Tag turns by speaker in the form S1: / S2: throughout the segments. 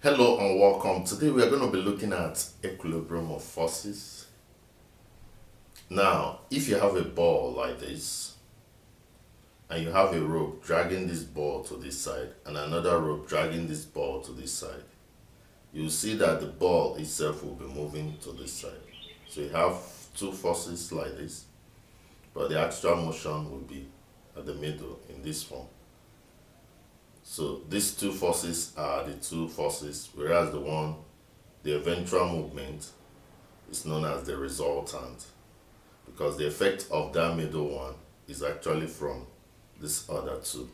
S1: Hello and welcome. Today we are going to be looking at equilibrium of forces. Now, if you have a ball like this and you have a rope dragging this ball to this side and another rope dragging this ball to this side, you'll see that the ball itself will be moving to this side. So you have two forces like this, but the actual motion will be at the middle in this form. So these two forces are the two forces, whereas the eventual movement is known as the resultant, because the effect of that middle one is actually from this other two.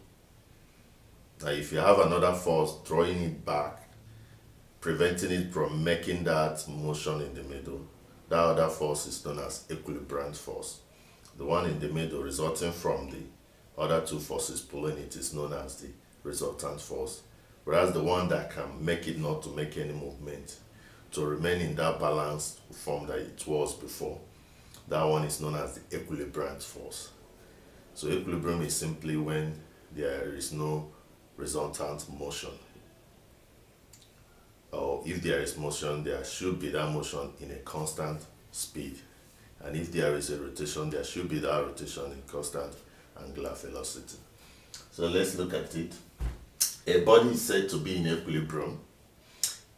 S1: Now if you have another force drawing it back, preventing it from making that motion in the middle, that other force is known as equilibrant force. The one in the middle resulting from the other two forces pulling it is known as the resultant force, whereas the one that can make it not to make any movement, to remain in that balanced form that it was before, that one is known as the equilibrant force. So equilibrium is simply when there is no resultant motion, or if there is motion, there should be that motion in a constant speed, and if there is a rotation, there should be that rotation in constant angular velocity. So let's look at it. A body is said to be in equilibrium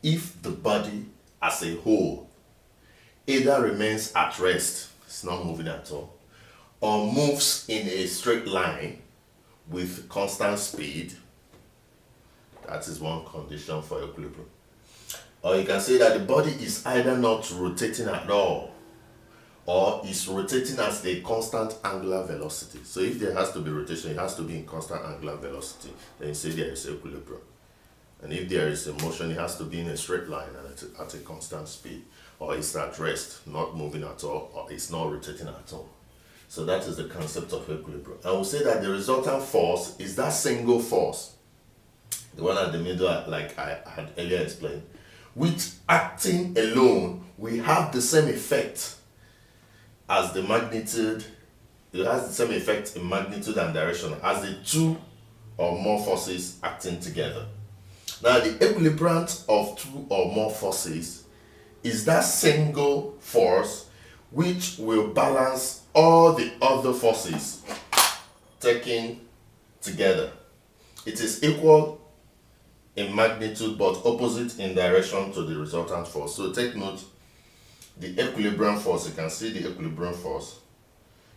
S1: if the body as a whole either remains at rest, it's not moving at all, or moves in a straight line with constant speed. That is one condition for equilibrium. Or you can say that the body is either not rotating at all, or is rotating at a constant angular velocity. So if there has to be rotation, it has to be in constant angular velocity. Then you say there is equilibrium. And if there is a motion, it has to be in a straight line and at a constant speed. Or it's at rest, not moving at all, or it's not rotating at all. So that is the concept of equilibrium. I will say that the resultant force is that single force, the one at the middle, like I had earlier explained, which acting alone will have the same effect as the magnitude. It has the same effect in magnitude and direction as the two or more forces acting together. Now the equilibrant of two or more forces is that single force which will balance all the other forces taken together. It is equal in magnitude but opposite in direction to the resultant force. So take note, the equilibrium force, you can see the equilibrium force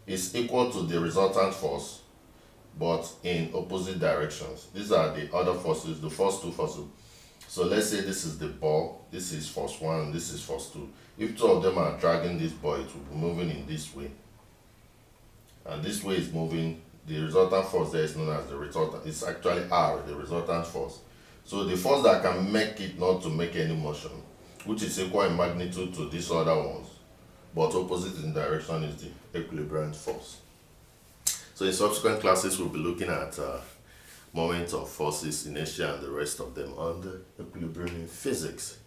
S1: is equal to the resultant force but in opposite directions. These are the other forces, the first two forces. So let's say this is the ball, this is force 1, this is force 2. If two of them are dragging this ball, it will be moving in this way. And this way is moving, the resultant force there is known as the resultant. It's actually R, the resultant force. So the force that can make it not to make any motion, which is equal in magnitude to these other ones, but opposite in direction, is the equilibrant force. So in subsequent classes, we'll be looking at moments of forces, inertia, and the rest of them under equilibrium in physics.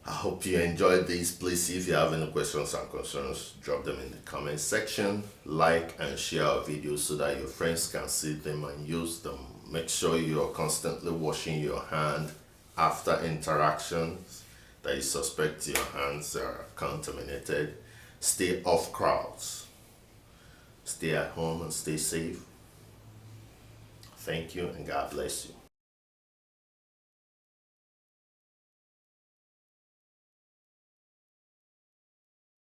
S1: I hope you enjoyed this. Please, see if you have any questions and concerns, drop them in the comment section. Like and share our videos so that your friends can see them and use them. Make sure you're constantly washing your hand after interactions that you suspect your hands are contaminated. Stay off crowds. Stay at home and stay safe. Thank you and God bless you.